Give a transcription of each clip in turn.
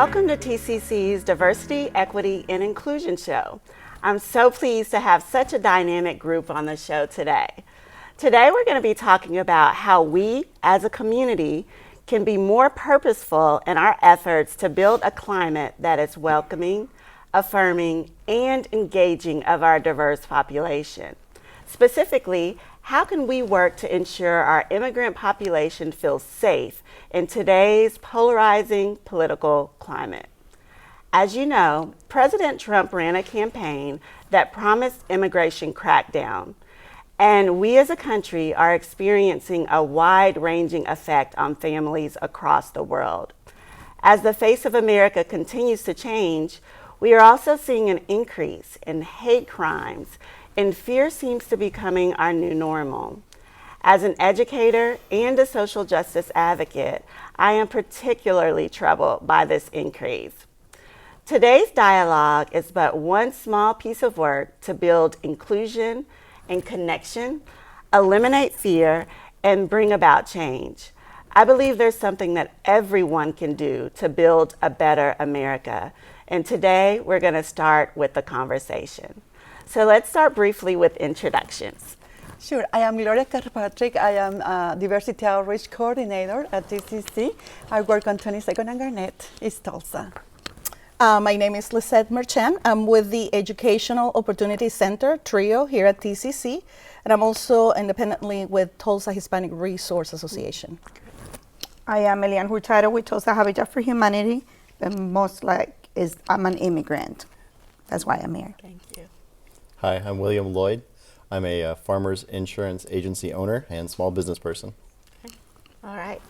Welcome to TCC's Diversity, Equity, and Inclusion Show. I'm so pleased to have such a dynamic group on the show today. Today we're going to be talking about how we, as a community, can be more purposeful in our efforts to build a climate that is welcoming, affirming, and engaging of our diverse population. Specifically, how can we work to ensure our immigrant population feels safe in today's polarizing political climate? As you know, President Trump ran a campaign that promised immigration crackdown, and we as a country are experiencing a wide-ranging effect on families across the world. As the face of America continues to change, we are also seeing an increase in hate crimes, and fear seems to be becoming our new normal. As an educator and a social justice advocate, I am particularly troubled by this increase. Today's dialogue is but one small piece of work to build inclusion and connection, eliminate fear, and bring about change. I believe there's something that everyone can do to build a better America. And today we're going to start with the conversation. So let's start briefly with introductions. Sure. I am Lloyd Kirkpatrick. I am a Diversity Outreach Coordinator at TCC. I work on 22nd and Garnett, East Tulsa. My name is Lisette Merchant. I'm with the Educational Opportunity Center, TRIO, here at TCC. And I'm also independently with Tulsa Hispanic Resource Association. I am Eliane Hurtado with Tulsa Habitat for Humanity. And I'm an immigrant. That's why I'm here. Thank you. Hi, I'm William Lloyd. I'm a farmers insurance agency owner and small business person. Okay. All right.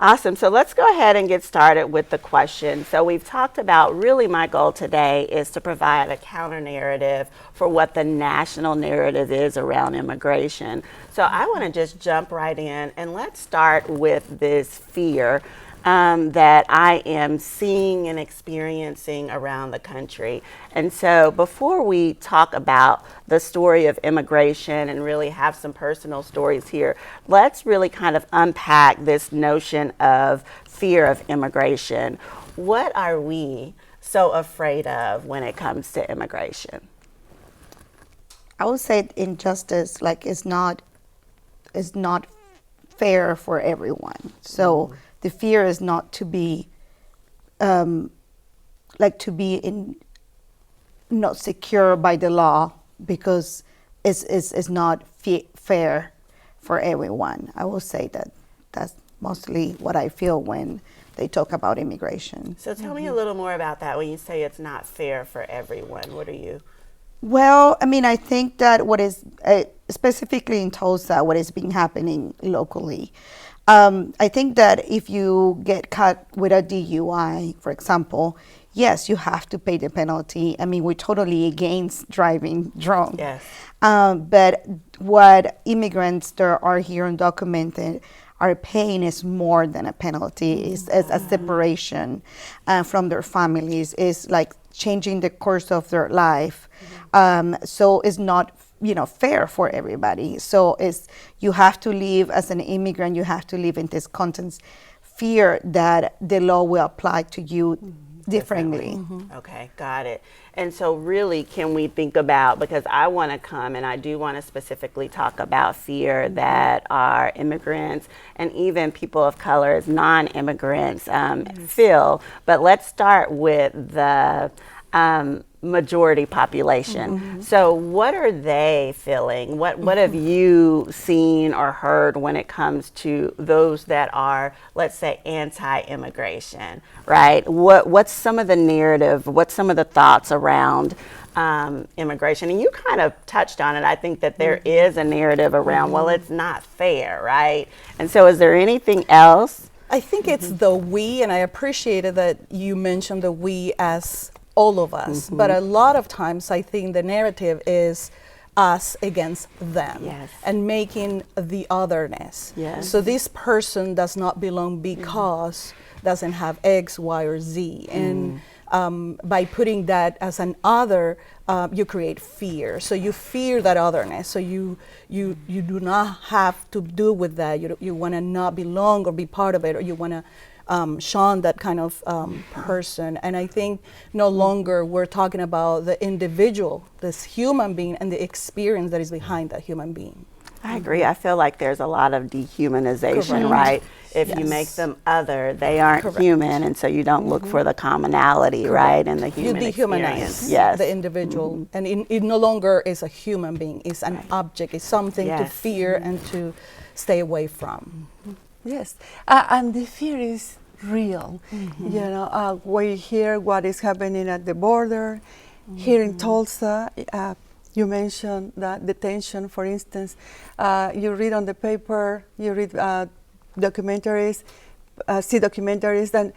Awesome. So let's go ahead and get started with the question. So we've talked about, really my goal today is to provide a counter narrative for what the national narrative is around immigration. So I want to just jump right in and let's start with this fear that I am seeing and experiencing around the country. And so before we talk about the story of immigration and really have some personal stories here, let's really kind of unpack this notion of fear of immigration. What are we so afraid of when it comes to immigration? I would say injustice, is not fair for everyone. So the fear is not to be, not secure by the law because it's not fair for everyone. I will say that that's mostly what I feel when they talk about immigration. So tell me a little more about that when you say it's not fair for everyone. What are you? Well, I think that what is, specifically in Tulsa, what has been happening locally, I think that if you get caught with a DUI, for example, yes, you have to pay the penalty. We're totally against driving drunk. Yes. But what immigrants that are here undocumented are paying is more than a penalty. It's a separation from their families. It's like changing the course of their life. So it's not fair for everybody. So you have to live as an immigrant, you have to live in this constant fear that the law will apply to you differently. Okay, got it. And so really can we think about, because I want to come and I do want to specifically talk about fear that our immigrants and even people of color as non-immigrants feel, but let's start with the majority population. So what are they feeling? What have you seen or heard when it comes to those that are, let's say, anti-immigration, right? What's some of the narrative, what's some of the thoughts around immigration? And you kind of touched on it. I think that there is a narrative around, well, it's not fair, right? And so is there anything else? I think it's the we, and I appreciated that you mentioned the we as all of us. But a lot of times I think the narrative is us against them. Yes. And making the otherness. Yes. So this person does not belong because doesn't have X, Y, or Z. And by putting that as an other, you create fear. So you fear that otherness. So you do not have to do with that. You want to not belong or be part of it, or you want to shun that kind of person. And I think no longer we're talking about the individual, this human being, and the experience that is behind that human being. I agree. I feel like there's a lot of dehumanization, Correct. right? If you Yes. make them other, they aren't Correct. human, and so you don't look for the commonality, right? And the You human dehumanize experience. Yes. the individual, and it no longer is a human being, it's an object, it's something to Yes. fear and to stay away from. Yes, and the fear is real. You know, we hear what is happening at the border. Here in Tulsa, you mentioned that detention, for instance. You read on the paper, you read documentaries, see documentaries, that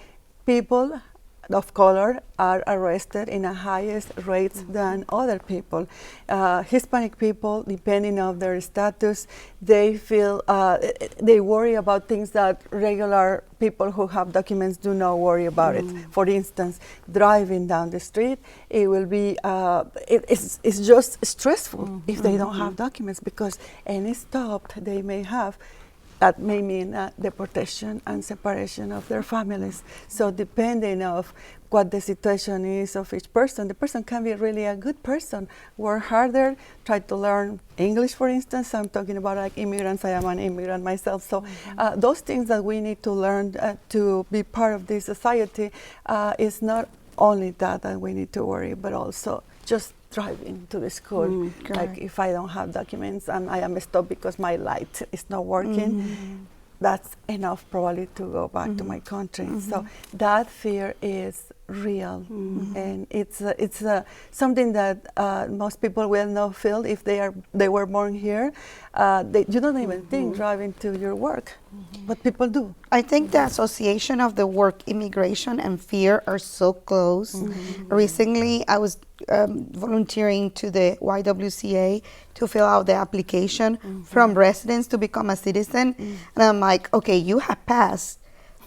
people of color are arrested in a highest rates than other people. Hispanic people, depending on their status, they feel they worry about things that regular people who have documents do not worry about it. For instance, driving down the street, it will be it's just stressful if they don't have documents, because any stop they may have, that may mean deportation and separation of their families. So depending of what the situation is of each person, the person can be really a good person, work harder, try to learn English, for instance. I'm talking about like immigrants. I am an immigrant myself. So those things that we need to learn to be part of this society is not only that we need to worry, but also just driving to the school. Like if I don't have documents and I am stopped because my light is not working, that's enough probably to go back to my country. So that fear is real, and it's something that most people will not feel if they were born here. You don't even think driving to your work, but people do. I think the association of the word immigration and fear are so close. Recently, I was volunteering to the YWCA to fill out the application from residents to become a citizen. And I'm like, okay, you have passed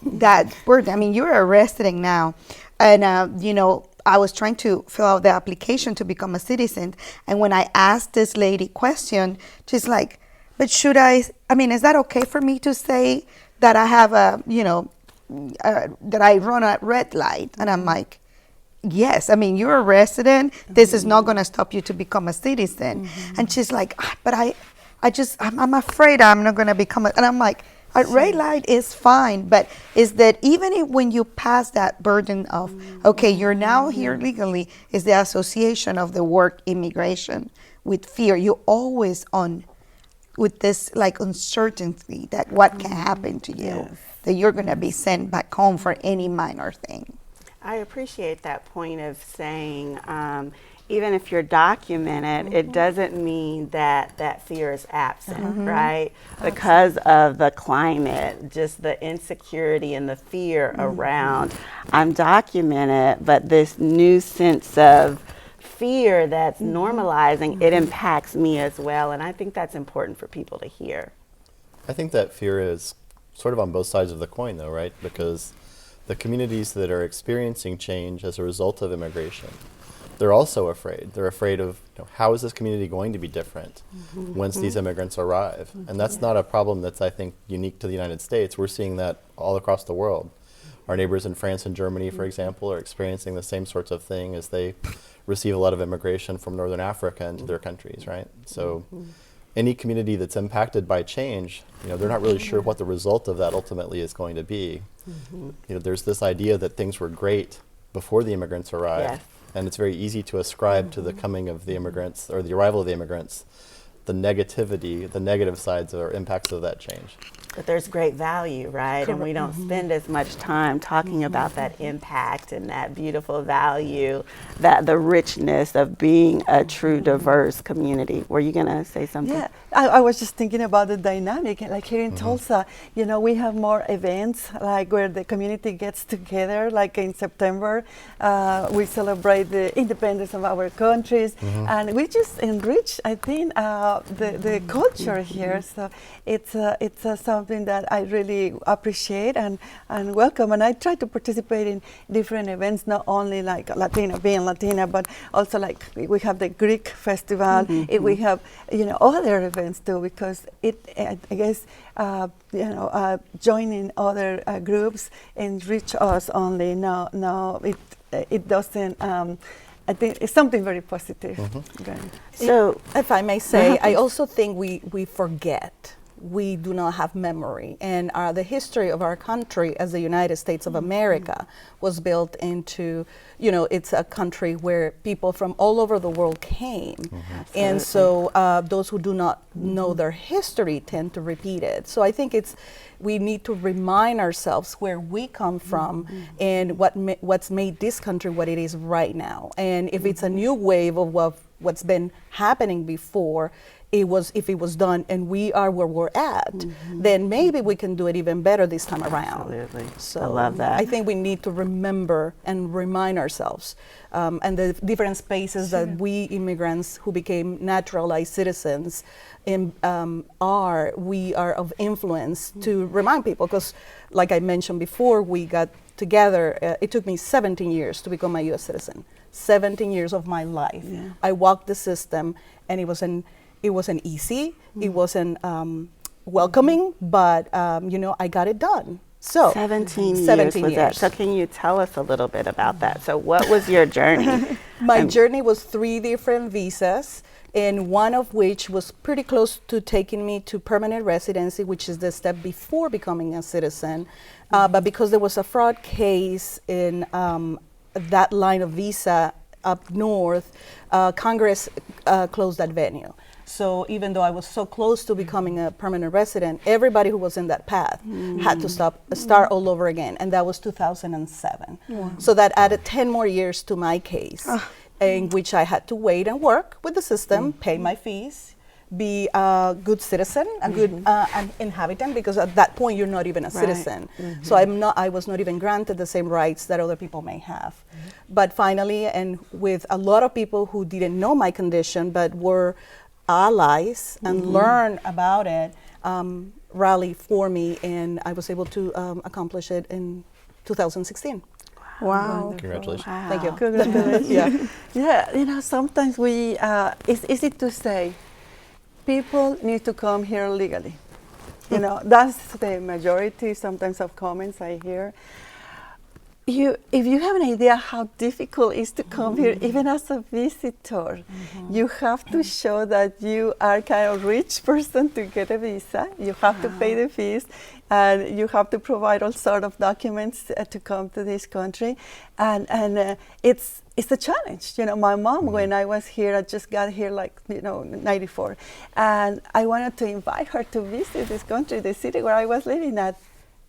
that word. I mean, you're a resident now. And, you know, I was trying to fill out the application to become a citizen. And when I asked this lady question, she's like, but should I mean, is that okay for me to say that I have a, you know, that I run a red light? And I'm like, yes, I mean, you're a resident. This is not going to stop you to become a citizen. And she's like, but I'm afraid I'm not going to become and I'm like, a red light is fine, but is that even when you pass that burden of, okay, you're now here legally, is the association of the word immigration with fear. You're always with this like uncertainty that what can happen to you, that you're going to be sent back home for any minor thing. I appreciate that point of saying, even if you're documented, it doesn't mean that that fear is absent, right? Because of the climate, just the insecurity and the fear around, I'm documented, but this new sense of fear that's normalizing, it impacts me as well. And I think that's important for people to hear. I think that fear is sort of on both sides of the coin, though, right? Because the communities that are experiencing change as a result of immigration, they're also afraid. They're afraid of, you know, how is this community going to be different once these immigrants arrive? And that's not a problem that's, I think, unique to the United States. We're seeing that all across the world. Our neighbors in France and Germany, for example, are experiencing the same sorts of thing as they receive a lot of immigration from Northern Africa into their countries, right? So any community that's impacted by change, you know, they're not really sure what the result of that ultimately is going to be. You know, there's this idea that things were great before the immigrants arrived. And it's very easy to ascribe to the coming of the immigrants or the arrival of the immigrants the negativity, the negative sides or impacts of that change. But there's great value, right? And we don't spend as much time talking about that impact and that beautiful value, that the richness of being a true diverse community. Were you going to say something? Yeah, I was just thinking about the dynamic. Like here in Tulsa, you know, we have more events like where the community gets together. Like in September, we celebrate the independence of our countries, and we just enrich, I think, the culture here. So it's something that I really appreciate and welcome. And I try to participate in different events, not only like Latina, being Latina, but also like we have the Greek festival. We have, other events too, because I guess, joining other groups enrich us only. No, it doesn't. I think it's something very positive. So, if I may say, I also think we forget. We do not have memory. And the history of our country as the United States of America was built into, it's a country where people from all over the world came. And so those who do not know their history tend to repeat it. So I think we need to remind ourselves where we come from and what's made this country what it is right now. And if it's a new wave of what's been happening before, if it was done and we are where we're at, then maybe we can do it even better this time around. Absolutely. So I love that. I think we need to remember and remind ourselves and the different spaces that we immigrants who became naturalized citizens we are of influence to remind people, because like I mentioned before, we got together, it took me 17 years to become a US citizen. 17 years of my life. I walked the system, and it wasn't easy, it wasn't welcoming, but I got it done. So 17 years was that. So can you tell us a little bit about that? So what was your journey? My journey was 3 different visas, and one of which was pretty close to taking me to permanent residency, which is the step before becoming a citizen. But because there was a fraud case in that line of visa up north, Congress closed that venue. So even though I was so close to becoming a permanent resident, everybody who was in that path had to start all over again, and that was 2007. So that added 10 more years to my case, in which I had to wait and work with the system, pay my fees, be a good citizen, a good an inhabitant, because at that point you're not even a citizen. So I was not even granted the same rights that other people may have. But finally, and with a lot of people who didn't know my condition but were allies and learn about it, rally for me, and I was able to accomplish it in 2016. Wow. Congratulations. Wow. Thank you. Congratulations. Sometimes it's easy to say, people need to come here legally. That's the majority sometimes of comments I hear. If you have an idea how difficult it is to come here, even as a visitor, you have to show that you are kind of rich person to get a visa. You have to pay the fees, and you have to provide all sort of documents to come to this country, and it's a challenge. My mom, when I was here, I just got here like 94, and I wanted to invite her to visit this country, the city where I was living at.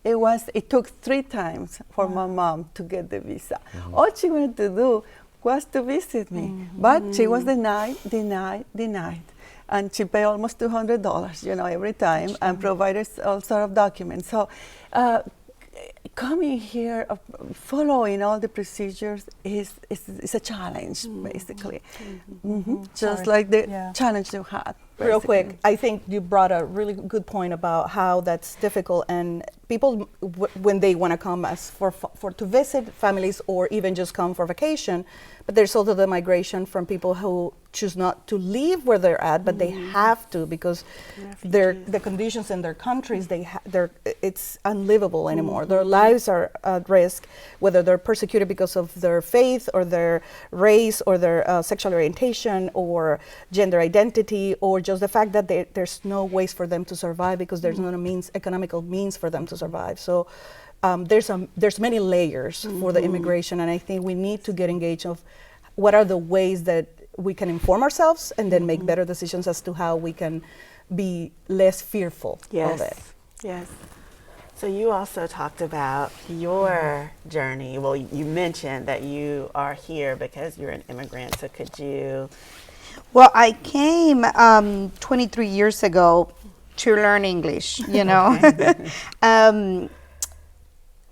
It took 3 times for my mom to get the visa. All she wanted to do was to visit me, but she was denied. And she paid almost $200, every time, and provided all sort of documents. So coming here, following all the procedures is a challenge, basically. Just like the challenge you had. Real quick, I think you brought a really good point about how that's difficult, and people when they want to come as for to visit families or even just come for vacation, but there's also the migration from people who choose not to leave where they're at, but they have to because the conditions in their countries it's unlivable anymore. Their lives are at risk, whether they're persecuted because of their faith or their race or their sexual orientation or gender identity, or just the fact that there's no ways for them to survive because there's not economical means for them to survive. So there's many layers for the immigration, and I think we need to get engaged of what are the ways that we can inform ourselves and then make better decisions as to how we can be less fearful of it. Yes. So you also talked about your journey. Well, you mentioned that you are here because you're an immigrant. So could you? Well, I came 23 years ago to learn English,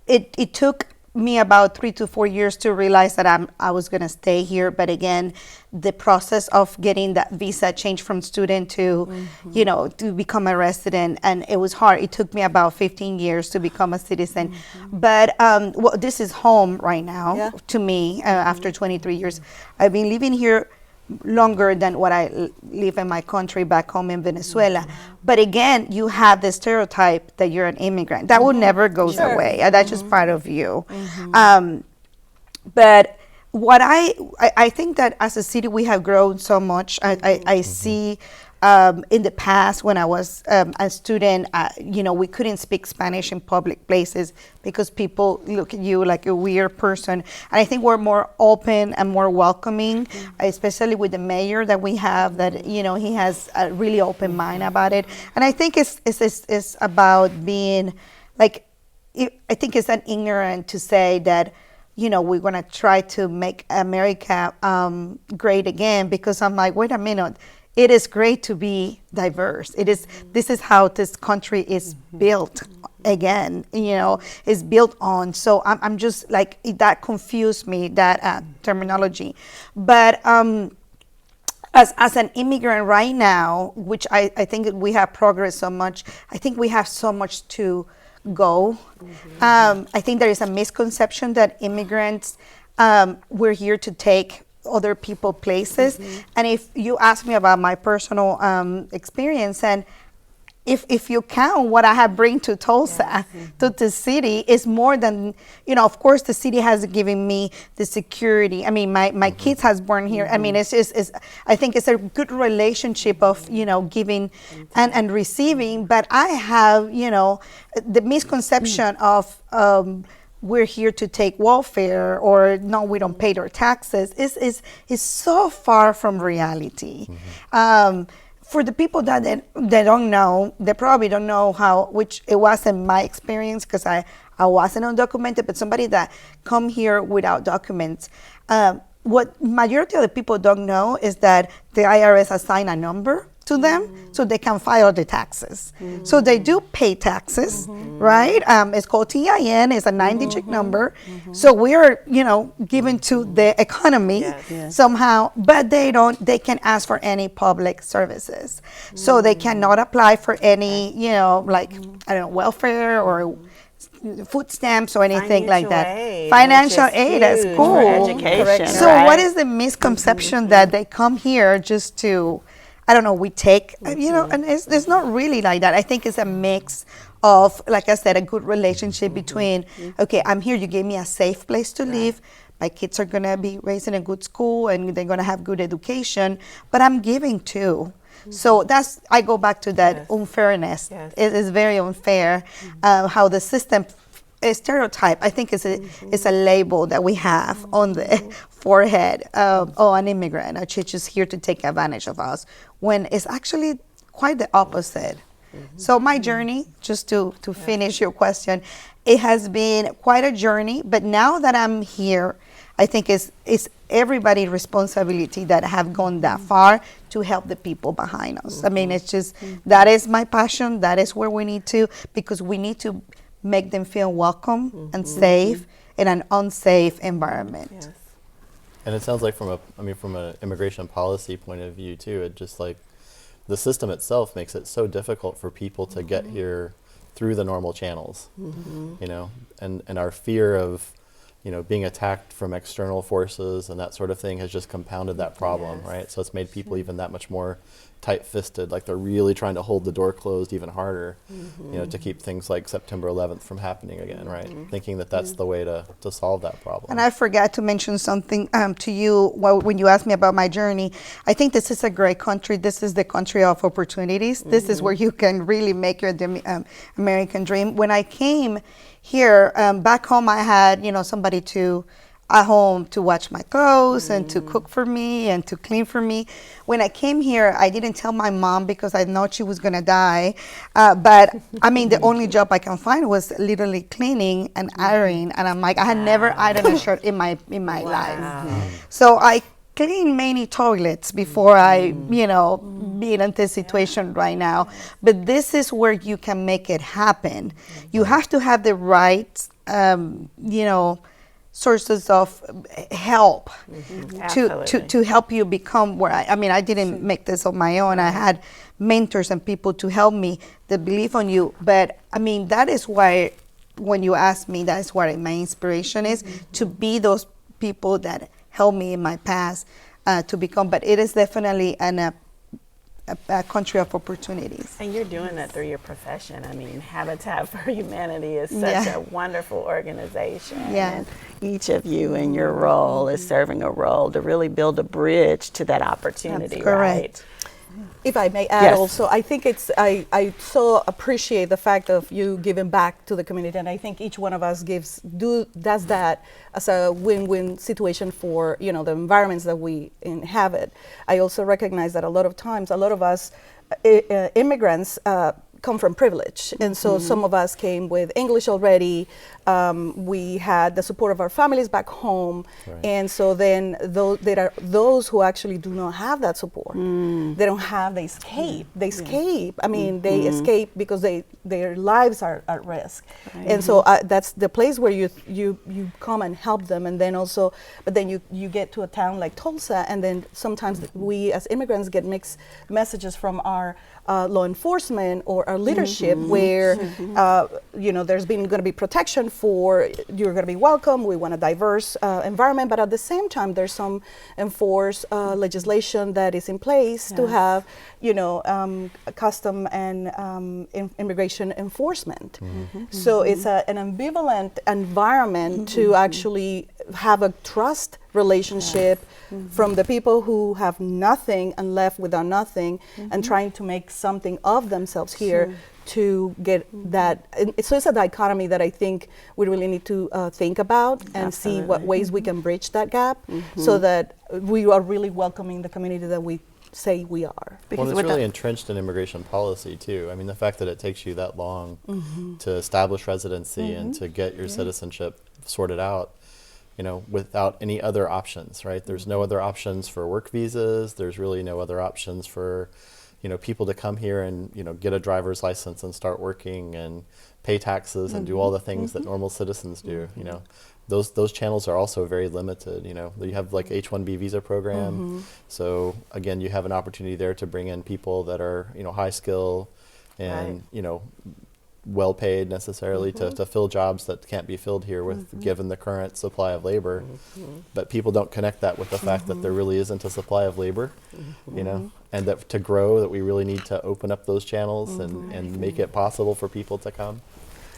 It took me about 3 to 4 years to realize that I was going to stay here. But again, the process of getting that visa changed from student to, to become a resident, and it was hard. It took me about 15 years to become a citizen. But well, this is home right now to me after 23 years. I've been living here longer than what I live in my country back home in Venezuela. But again, you have the stereotype that you're an immigrant. That will never goes away. That's just part of you. But what I think that as a city, we have grown so much. I see in the past when I was a student, we couldn't speak Spanish in public places because people look at you like a weird person. And I think we're more open and more welcoming, especially with the mayor that we have, that, he has a really open mind about it. And I think it's about being like, I think it's an ignorant to say that, we're going to try to make America great again, because I'm like, wait a minute. It is great to be diverse. This is how this country is built again, is built on. So I'm just like, that confused me, that terminology. But as an immigrant right now, which I think we have progressed so much, I think we have so much to go. I think there is a misconception that immigrants, we're here to take other people places. And if you ask me about my personal experience, and if you count what I have bring to Tulsa, to the city, is more than, of course the city has given me the security. I mean, my kids has born here. I mean, I think it's a good relationship of, giving and receiving. But I have, the misconception of, we're here to take welfare, or no, we don't pay our taxes, is so far from reality. For the people that don't know, they probably don't know how, which it wasn't my experience, because I wasn't undocumented, but somebody that come here without documents. What majority of the people don't know is that the IRS assign a number to them so they can file the taxes. So they do pay taxes, right? It's called TIN, it's a 9-digit number. So we're, given to the economy somehow, but they can ask for any public services. So they cannot apply for any, welfare or food stamps or anything like that. Financial aid at school. For education, So what is the misconception that they come here just to, I don't know, we take, and it's not really like that. I think it's a mix of, like I said, a good relationship between, okay, I'm here, you gave me a safe place to live, my kids are gonna be raised in a good school and they're gonna have good education, but I'm giving too. So I go back to that unfairness. It is very unfair how the system stereotype, I think it's a label that we have on the forehead of, an immigrant, a church is here to take advantage of us, when it's actually quite the opposite. So my journey, just to finish your question, it has been quite a journey, but now that I'm here, I think it's everybody's responsibility that have gone that far to help the people behind us. I mean, it's just, that is my passion, that is where we need to, because we need to make them feel welcome and safe in an unsafe environment. And it sounds like from an immigration policy point of view too, it just like the system itself makes it so difficult for people to get here through the normal channels, and our fear of, being attacked from external forces and that sort of thing has just compounded that problem, right? So it's made people even that much more tight-fisted, like they're really trying to hold the door closed even harder, to keep things like September 11th from happening again, right? Thinking that that's the way to solve that problem. And I forgot to mention something to you when you asked me about my journey. I think this is a great country. This is the country of opportunities. This is where you can really make your American dream. When I came here, back home, I had, somebody at home to watch my clothes and to cook for me and to clean for me. When I came here, I didn't tell my mom because I thought she was gonna die. But I mean, the only job I can find was literally cleaning and ironing. And I'm like, I had never ironed a shirt in my life. So I cleaned many toilets before I, being in this situation right now. But this is where you can make it happen. You have to have the right, sources of help to help you become where I mean, I didn't make this on my own. I had mentors and people to help me that believe on you. But I mean, that is why when you ask me, that is where my inspiration is, to be those people that helped me in my past to become. But it is definitely a country of opportunities. And you're doing that through your profession. I mean, Habitat for Humanity is such a wonderful organization. Yeah. And each of you in your role is serving a role to really build a bridge to that opportunity, That's correct. right? If I may add also, I think I so appreciate the fact of you giving back to the community, and I think each one of us does that as a win-win situation for, the environments that we inhabit. I also recognize that a lot of times, a lot of us immigrants come from privilege, and so some of us came with English already. We had the support of our families back home, and so then there are those who actually do not have that support. They don't have. They escape. They escape. I mean, they escape because their lives are at risk, and so that's the place where you come and help them, and then also, but then you get to a town like Tulsa, and then sometimes we as immigrants get mixed messages from our law enforcement or our leadership, where there's been going to be protection for, you're going to be welcome, we want a diverse environment, but at the same time there's some enforced legislation that is in place to have custom and immigration enforcement. So it's an ambivalent environment to actually have a trust relationship from the people who have nothing and left without nothing, and trying to make something of themselves here to get that. So it's a dichotomy that I think we really need to think about and see what ways we can bridge that gap, so that we are really welcoming the community that we say we are. Well, it's really entrenched in immigration policy too. I mean, the fact that it takes you that long to establish residency and to get your citizenship sorted out, without any other options, right? There's no other options for work visas. There's really no other options for, people to come here and, get a driver's license and start working and pay taxes and do all the things that normal citizens do. Those channels are also very limited. You have like H-1B visa program. So again, you have an opportunity there to bring in people that are, high skill and, well paid necessarily to fill jobs that can't be filled here with given the current supply of labor. But people don't connect that with the fact that there really isn't a supply of labor, and that to grow, that we really need to open up those channels and make it possible for people to come.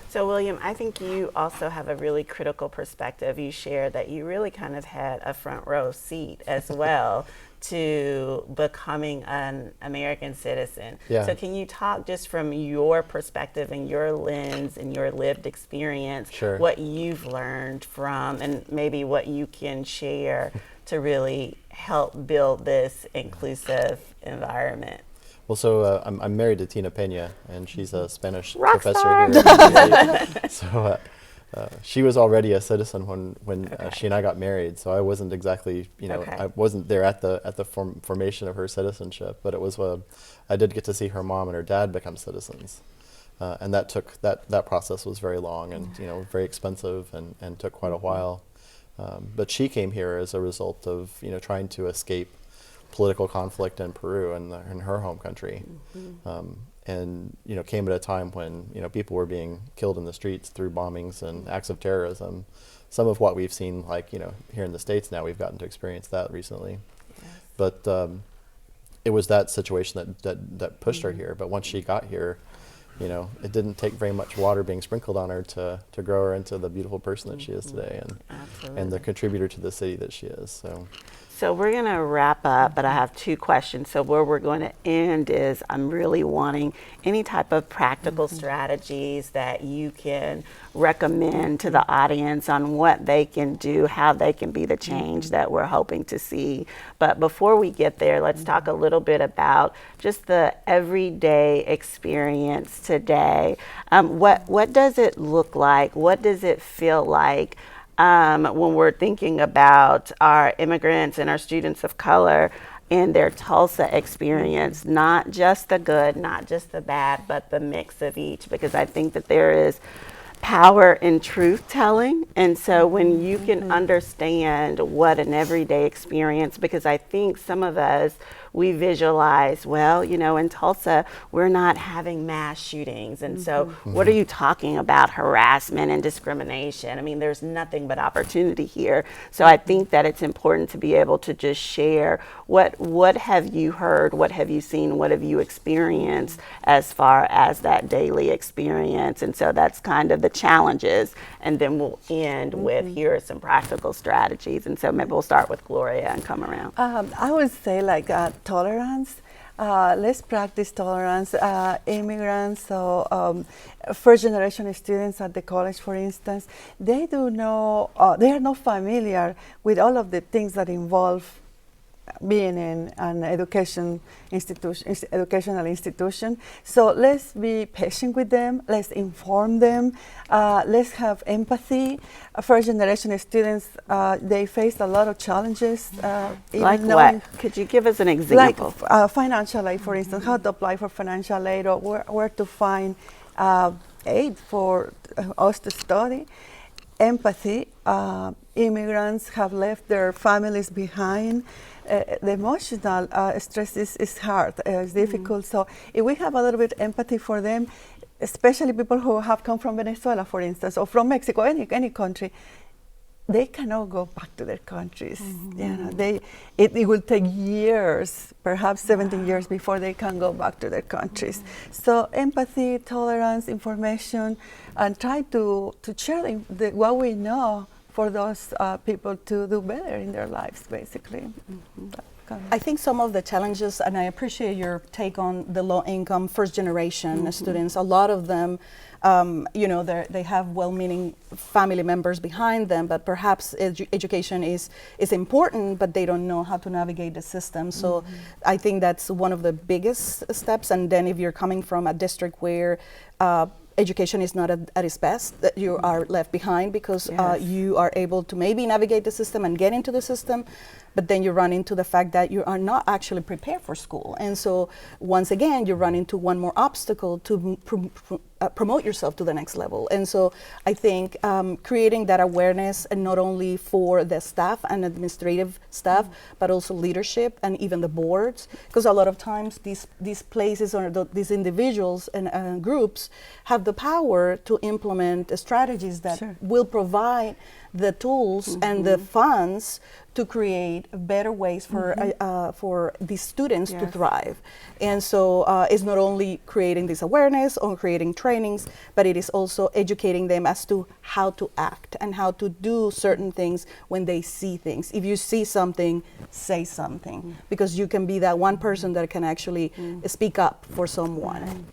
So William, I think you also have a really critical perspective. You shared that you really kind of had a front row seat as well to becoming an American citizen. So can you talk just from your perspective and your lens and your lived experience, what you've learned from, and maybe what you can share to really help build this inclusive environment? Well, so I'm married to Tina Pena, and she's a Spanish Rock professor star. here. At UC. So she was already a citizen when she and I got married. So I wasn't exactly, I wasn't there at the formation of her citizenship. But it was I did get to see her mom and her dad become citizens, and that process was very long and very expensive and took quite a while. But she came here as a result of trying to escape political conflict in Peru and in her home country, and came at a time when people were being killed in the streets through bombings and acts of terrorism. Some of what we've seen, like here in the States now, we've gotten to experience that recently. But it was that situation that pushed her here. But once she got here, it didn't take very much water being sprinkled on her to grow her into the beautiful person that she is today, and the contributor to the city that she is. So we're going to wrap up, but I have two questions. So where we're going to end is I'm really wanting any type of practical strategies that you can recommend to the audience on what they can do, how they can be the change that we're hoping to see. But before we get there, let's talk a little bit about just the everyday experience today. What does it look like? What does it feel like? When we're thinking about our immigrants and our students of color, in their Tulsa experience, not just the good, not just the bad, but the mix of each, because I think that there is power in truth telling. And so when you can understand what an everyday experience, because I think some of us, we visualize, well, you know, in Tulsa, we're not having mass shootings. And so what are you talking about? Harassment and discrimination. I mean, there's nothing but opportunity here. So I think that it's important to be able to just share what have you heard, what have you seen, what have you experienced as far as that daily experience. And so that's kind of the challenges. And then we'll end with here are some practical strategies. And so maybe we'll start with Gloria and come around. I would say like tolerance. Let's practice tolerance. Immigrants, so first generation students at the college, for instance, they are not familiar with all of the things that involve being in an educational institution. So let's be patient with them, let's inform them, let's have empathy. First generation students, they face a lot of challenges. Like what? Could you give us an example? Like financial aid, for instance, how to apply for financial aid, or where to find aid for us to study. Empathy. Immigrants have left their families behind. The emotional stress is hard, it's difficult. So if we have a little bit empathy for them, especially people who have come from Venezuela, for instance, or from Mexico, any country, they cannot go back to their countries. You know, it will take years, perhaps 17 years, before they can go back to their countries. So empathy, tolerance, information, and try to share what we know for those people to do better in their lives, basically. I think some of the challenges, and I appreciate your take on the low-income first-generation students. A lot of them, you know, they have well-meaning family members behind them, but perhaps education is important, but they don't know how to navigate the system. So I think that's one of the biggest steps. And then if you're coming from a district where education is not at its best, that you are left behind because you are able to maybe navigate the system and get into the system, but then you run into the fact that you are not actually prepared for school. And so once again, you run into one more obstacle to promote yourself to the next level. And so I think creating that awareness, and not only for the staff and administrative staff, but also leadership and even the boards, because a lot of times these places or these individuals and groups have the power to implement strategies that will provide the tools and the funds to create better ways for these students to thrive. And so it's not only creating this awareness or creating trainings, but it is also educating them as to how to act and how to do certain things when they see things. If you see something, say something, because you can be that one person that can actually speak up for someone.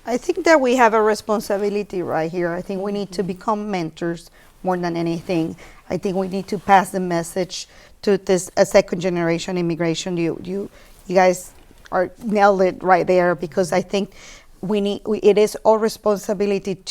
I think that we have a responsibility right here. I think we need to become mentors more than anything. I think we need to pass the message to this second generation immigration. You guys are nailed it right there, because I think it is our responsibility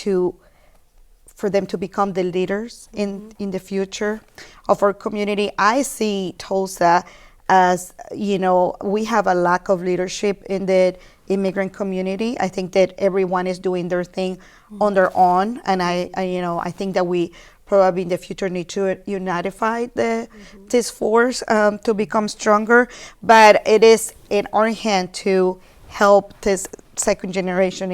for them to become the leaders in the future of our community. I see Tulsa as, you know, we have a lack of leadership in the immigrant community. I think that everyone is doing their thing on their own, and I think that we probably in the future need to unify this force to become stronger. But it is in our hand to help this second generation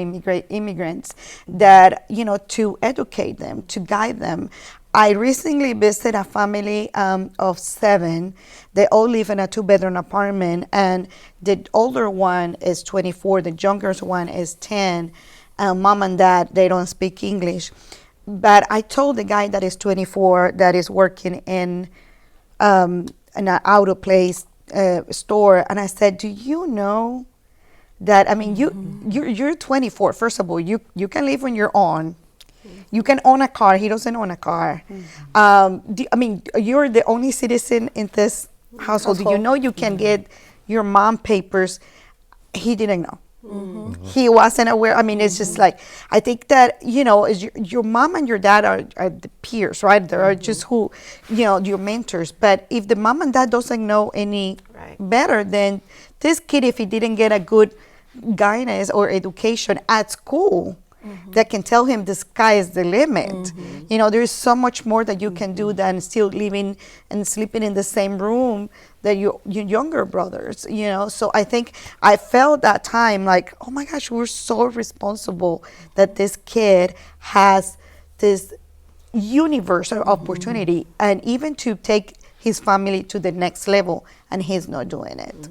immigrants that, you know, to educate them, to guide them. I recently visited a family of 7. They all live in a 2-bedroom apartment, and the older one is 24, the younger one is 10. Mom and dad, they don't speak English. But I told the guy that is 24, that is working in an auto place store, and I said, "Do you know that? I mean, you're 24. First of all, you can live on your own. You can own a car. He doesn't own a car. You're the only citizen in this household. Do you know you can get your mom papers?" He didn't know. He wasn't aware. I mean, it's just like, I think that, you know, is your mom and your dad are the peers, right? They're just who, you know, your mentors. But if the mom and dad doesn't know any better, then this kid, if he didn't get a good guidance or education at school, that can tell him the sky is the limit. You know, there's so much more that you can do than still living and sleeping in the same room that your younger brothers, you know. So I think I felt that time like, oh my gosh, we're so responsible that this kid has this universal opportunity, and even to take his family to the next level, and he's not doing it.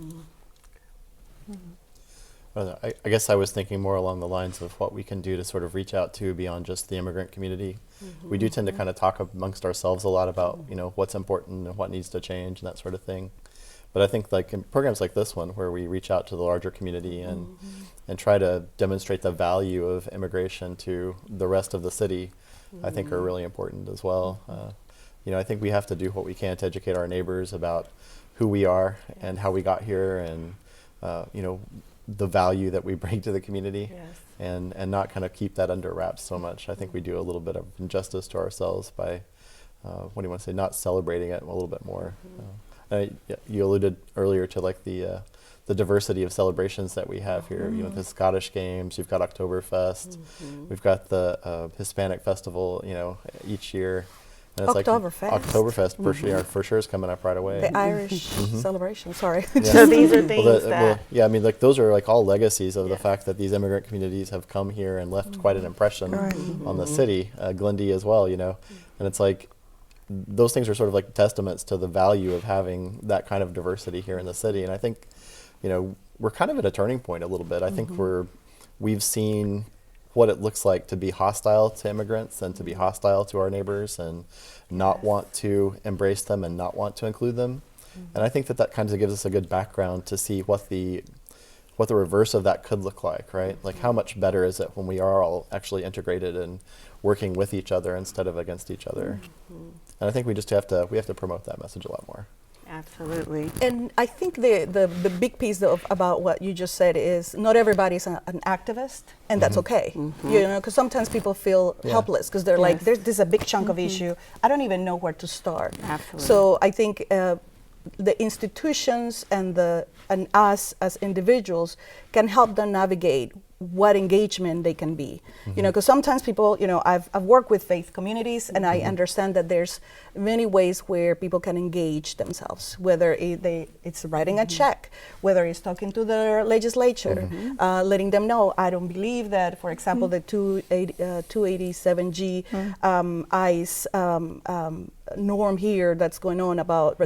I guess I was thinking more along the lines of what we can do to sort of reach out to beyond just the immigrant community. We do tend to kind of talk amongst ourselves a lot about, you know, what's important and what needs to change and that sort of thing. But I think like in programs like this one, where we reach out to the larger community and try to demonstrate the value of immigration to the rest of the city, I think are really important as well. You know, I think we have to do what we can to educate our neighbors about who we are and how we got here, and you know, the value that we bring to the community, and not kind of keep that under wraps so much. I think we do a little bit of injustice to ourselves by, what do you want to say, not celebrating it a little bit more. You alluded earlier to like the diversity of celebrations that we have here. You know, the Scottish Games, you've got Oktoberfest, we've got the Hispanic Festival, you know, each year. And it's Oktoberfest. Like Oktoberfest for sure is coming up right away. The Irish celebration, sorry. So these are things that... yeah, I mean, like those are like all legacies of the fact that these immigrant communities have come here and left quite an impression on the city, Glendy as well, you know. And it's like, those things are sort of like testaments to the value of having that kind of diversity here in the city. And I think, you know, we're kind of at a turning point a little bit. I think we've seen what it looks like to be hostile to immigrants and to be hostile to our neighbors and not want to embrace them and not want to include them. And I think that that kind of gives us a good background to see what the reverse of that could look like, right? Like how much better is it when we are all actually integrated and working with each other instead of against each other. And I think we just have to promote that message a lot more. Absolutely. And I think the big piece about what you just said is not everybody's an activist, and that's okay. You know, because sometimes people feel helpless because they're like, this is a big chunk of issue. I don't even know where to start. Absolutely. So I think the institutions and us as individuals can help them navigate what engagement they can be. You know, because sometimes people, you know, I've worked with faith communities, and I understand that there's many ways where people can engage themselves, whether it's writing a check, whether it's talking to their legislature, letting them know, I don't believe that, for example, the 287G ICE norm here that's going on about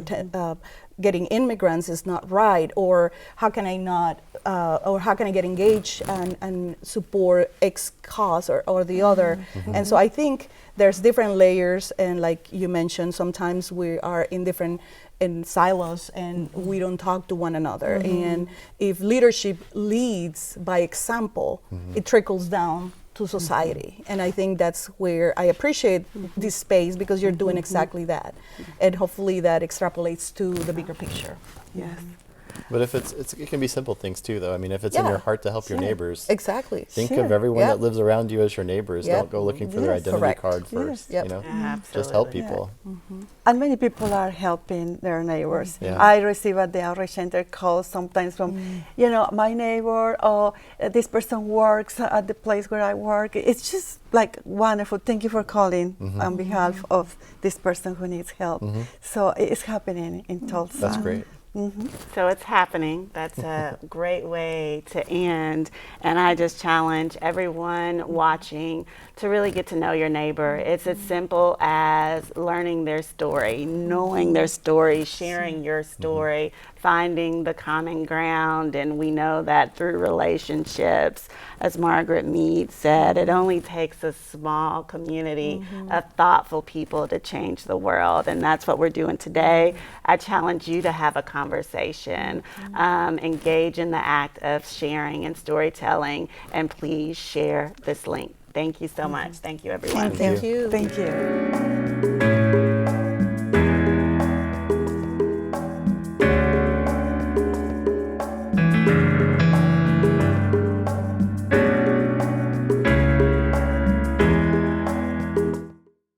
getting immigrants is not right, or how can I get engaged and support X cause or the other. And so I think there's different layers, and like you mentioned, sometimes we are in silos and we don't talk to one another. And if leadership leads by example, it trickles down to society. And I think that's where I appreciate this space, because you're doing exactly that. And hopefully that extrapolates to the bigger picture. Yes. But if it can be simple things too, though. I mean, if it's in your heart to help your neighbors, exactly. Think of everyone that lives around you as your neighbors. Don't go looking for their identity card first. You know, just help people. And many people are helping their neighbors. I receive at the outreach center calls sometimes from, you know, my neighbor, or this person works at the place where I work. It's just like wonderful. Thank you for calling on behalf of this person who needs help. So it's happening in Tulsa. That's great. So it's happening. That's a great way to end. And I just challenge everyone watching to really get to know your neighbor. It's as simple as learning their story, knowing their story, sharing your story, finding the common ground. And we know that through relationships, as Margaret Mead said, it only takes a small community of thoughtful people to change the world. And that's what we're doing today. I challenge you to have a conversation, engage in the act of sharing and storytelling, and please share this link. Thank you so much. Thank you, everyone. Thank you. Thank you.